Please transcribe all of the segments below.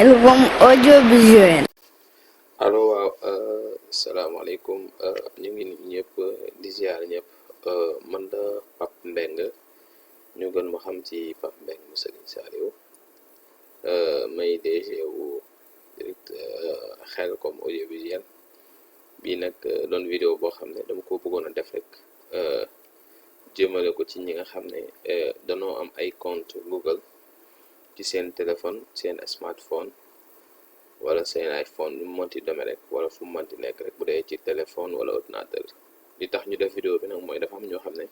Xelcom audiovisuel. allo waaw salaamaaleykum ñu ngi nuyu ñëpp di ziar ñëpp man la Pape Mbengue ñu gën ma xam ci Pape Mbengue mu Serigne Saliou may DG wu Xelcom audiovisuel bii nag doon vidéo boo xam ne dama ko bëggoon a def rek jëmale ko ci ñi nga xam ne danoo am ay compte Google ci seen téléphone seen smartphone wala seen iPhone lu mu mënti demee rek wala fu mu mënti nekk rek bu dee ci téléphone wala ordinateur li tax ñu def vidéo bi nag mooy dafa am ñoo xam ne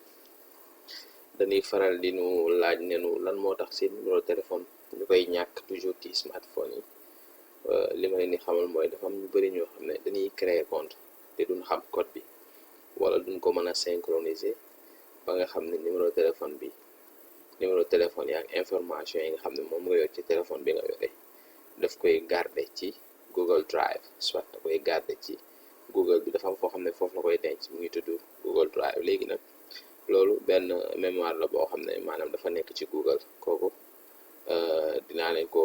dañuy faral di nu laaj ne nu lan moo tax seen numéro téléphone ñu koy ñàkk toujours ci smartphone yi li ma leen di xamal mooy dafa am ñu bëri ñoo xam ne dañuy créer compte te duñ xam code bi wala duñ ko mën a synchroniser ba nga xam ne numéro téléphone yi ak information yi nga xam ne moom nga yor ci téléphone bi nga yore daf koy garder ci Google Drive soit da koy garder ci Google bi dafa am foo xam ne foofu la koy denc mu ngi tudd Google Drive. léegi nag loolu benn mémoire la boo xam ne maanaam dafa nekk ci Google kooku dinaa leen ko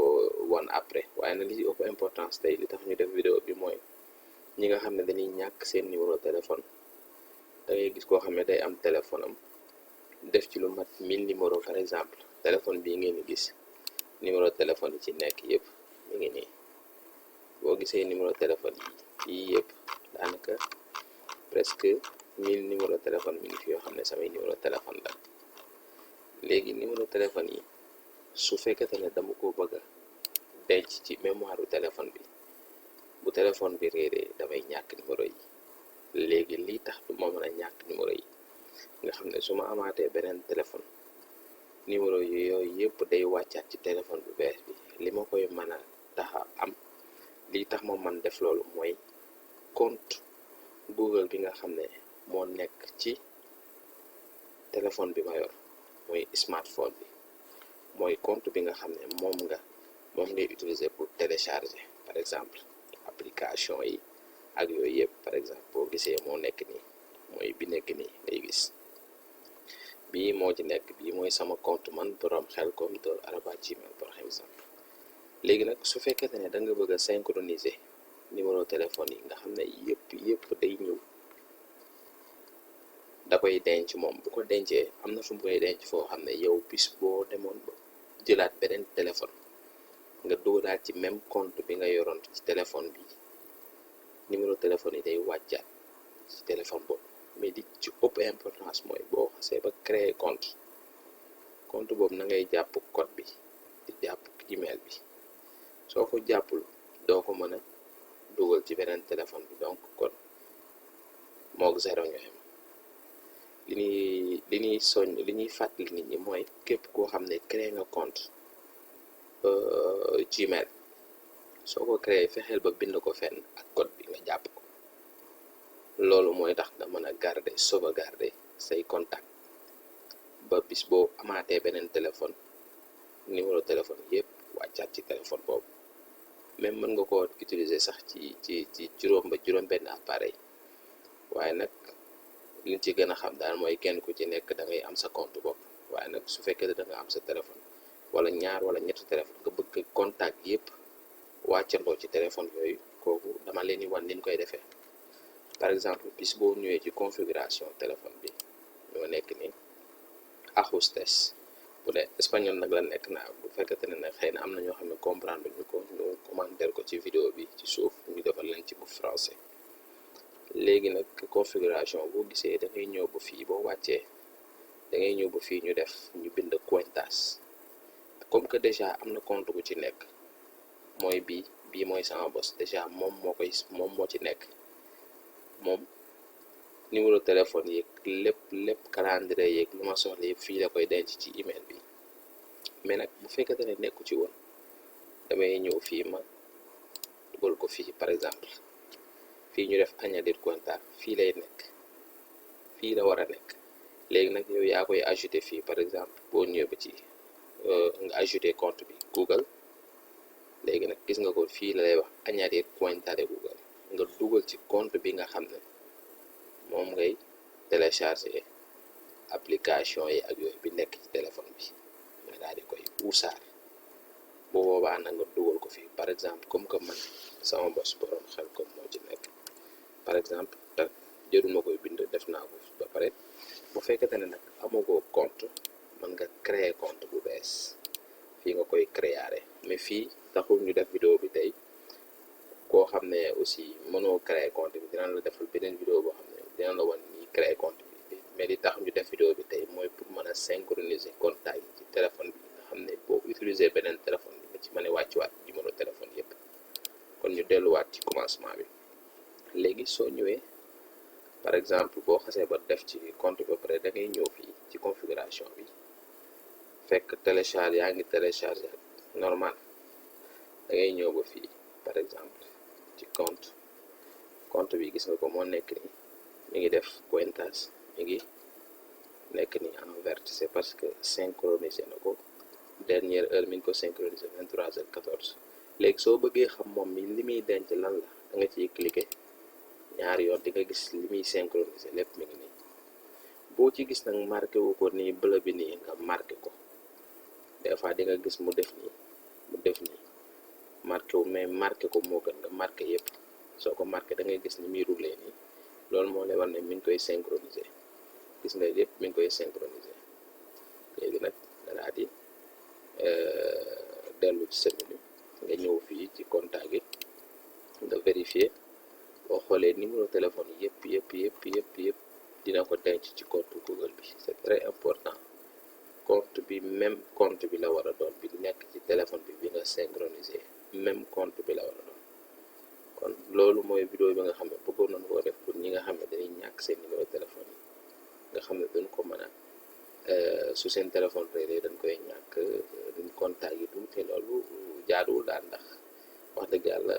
wan après waaye nag li ci ëpp importance tey li tax ñu def vidéo bi mooy ñi nga xam ne dañuy ñàkk seen numéro téléphone. da ngay gis koo xam ne day am téléphone am def ci lu mat 1000 numéro par exemple téléphone bii ngeen di gis numéro téléphone yi ci nekk yëpp mi ngi nii boo gisee numéro téléphone yi yëpp daanaka presque 1000 numéro téléphone mi ngi fi yoo xam ne samay numéro téléphone la. léegi numéro téléphone yi su fekkete ne dama ko bëgg a denc ci mémoire du téléphone bi bu téléphone bi réeree damay ñàkk numéro yi. léegi lii tax du ma mën a ñàkk numéro yi nga xam ne su ma amaatee beneen téléphone numéro yi yooyu yëpp day wàccaat ci téléphone bu bees bi li ma koy mën a taxa am lii tax ma man def loolu mooy compte Google bi nga xam ne moo nekk ci téléphone bi ma yor mooy smartphone bi mooy compte bi nga xam ne moom ngay utiliser pour télécharger par exemple application yi ak yooyu yëpp par exemple boo gisee moo nekk nii mooy bi nekk nii ngay gis bii moo ci nekk bii mooy sama compte man borom Xelcom@gmail par exemple. léegi nag su fekkee ne da nga bëgg a synchroniser numéro téléphone yi nga xam ne yëpp day ñëw da koy denc moom bu ko dencee am na fu mu koy denc foo xam ne yow bis boo demoon ba jëlaat beneen téléphone nga dugalaat ci même compte bi nga yoroon ci téléphone bi numéro téléphone yi day wàccaat ci téléphone boobu. mais di ci ëpp importance mooy boo xasee ba créer compte boobu na ngay jàpp code bi di jàpp email bi soo ko jàppul doo ko mën a dugal ci beneen téléphone bi donc kon moog zéro ñoo xam li ñuy fàttali nit ñi mooy képp koo xam ne créé nga compte Gmail soo ko créé fexeel ba bind ko fenn ak code bi nga jàpp ko loolu mooy tax nga mën a sauvegarder say contact ba bis boo amaatee beneen téléphone numéro téléphone yëpp wàccaat ci téléphone boobu même mën nga ko utiliser sax ci juróom benn appareil waaye nag liñ ci gën a xam daal mooy kenn ku ci nekk da ngay am sa compte bopp waaye nag su fekkee da nga am sa téléphone wala ñaar wala ñetti téléphone nga bëgg contact yëpp wàccandoo ci téléphone yooyu kooku dama leen di wan ni ñu koy defee. par exemple bis boo ñëwee ci configuration téléphone bi ñoo nekk ni ajustes bu dee espagnol nag la nekk naa bu fekkete ne nag xëy na am na ñoo xam ne comprendre ñu ko ñu commenter ko ci vidéo bi ci suuf ñu defal leen ci bu français. léegi nag configuration boo gisee da ngay ñëw ba fii boo wàccee da ngay ñëw ba fii ñu bind cuentas comme que déjà am na compte bu ci nekk mooy bii mooy sama bos déjà moom moo ci nekk. moom numéro téléphone yeeg lépp calendrier yeeg lu ma soxla yëpp fii la koy denc ci email bi mais nag bu fekkete ne nekku ci woon damay ñëw fii ma dugal ko fii par exemple fii ñu def añadir cuenta fii lay nekk fii la war a nekk. léegi nag yow yaa koy ajouté fii par exemple boo ñëwee ba ci nga ajouté compte bi Google léegi nag gis nga ko fii la lay wax añadir cuenta de Google nga dugal ci compte bi nga xam ne moom ngay télécharger application yi ak yooyu bi nekk ci téléphone bi nga daal di koy usaar bu boobaa na nga dugal ko fii. Par exemple comme que man sama bos borom Xelcom moo ci nekk par exemple te jëruma koy bind def naa ko ba pare. bu fekkete ne nag amagoo compte mën nga créer compte bu bees fii nga koy créer mais fii taxul ñu def vidéo bi tey. koo xam ne aussi mënoo créer compte bi dinañ la defal beneen vidéo boo xam ne dinañ la wan ni créer compte bi mais li tax ñu def vidéo bi tey mooy pour mën a synchroniser contact yi ci téléphone bi nga xam ne boo utiliser beneen téléphone bi nga ci mën a wàccuwaat numéro téléphone yépp. kon ñu delluwaat ci commencement bi. léegi soo ñëwee par exemple boo xasee ba def ci compte bi ba pare da ngay ñëw fii ci configuration bi fekk télécharge yaa ngi télécharge normal da ngay ñëw ba fii par exemple ci compte bi gis nga ko moo nekk ni mi ngi def pointage mi ngi nekk ni en vert c'est parce que synchronisé na ko dernière heure mi ngi ko synchronisé 23h14. léegi soo bëggee xam moom mi li muy denc lan la da nga ciy cliquer ñaari yoon di nga gis li muy synchronisé lépp mi ngi nii. boo ci gis nag marqué wu ko nii bleu bi nii nga marqué ko des fois di nga gis mu def nii marqué wu mais marqué ko moo gën nga marqué yépp. soo ko marqué da ngay gis ni muy roulé nii loolu moo lay war ne mi ngi koy synchroniser gis nga yépp mi ngi koy synchroniser. léegi nag danaa di dellu ci sa menu nga ñëw fii ci contact gi nga vérifier boo xoolee numéro téléphone yépp dina ko denc ci compte Google bi. c'est très important compte bi même compte bi la war a doon bi nekk ci téléphone bi nga synchroniser même compte bi la war a doon. kon loolu mooy vidéo bi nga xam ne bëggoon nañu koo def pour ñi nga xam ne dañuy ñàkk seen numéro téléphone yi nga xam ne duñ ko mën a su seen téléphone réeré dañ koy ñàkk duñ contact yi tuuti loolu jaaduwul daal ndax wax dëgg yàlla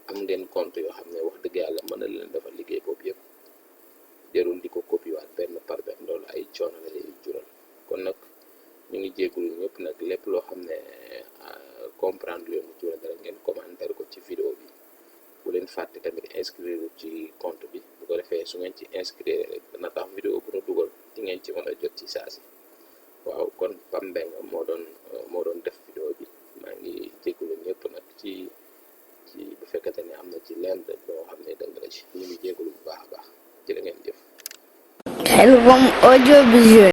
am ngeen compte yoo xam ne wax dëgg yàlla mën na leen defal liggéey boobu yëpp jarul di ko copier waat benn par benn loolu ay coono la lay jural. kon nag ñu ngi jéggul ñëpp nag lépp loo xam ne comprendre leen ci wala dara ngeen commentaire ko ci vidéo bi. bu leen fàtte tamit inscrire ci compte bi bu ko defee su ngeen ci inscrire rek dana tax vidéo bu na dugal di ngeen ci mën a jot ci saa si. waaw kon Pape Mbengue moo doon def vidéo bi maa ngi jégalu ñëpp nag ci bu fekkente ne am na ci lenn loo xam ne dëng la ci ñu ngi jégalu bu baax a baax jërë ngeen jëf. Xelcom audiovisuel.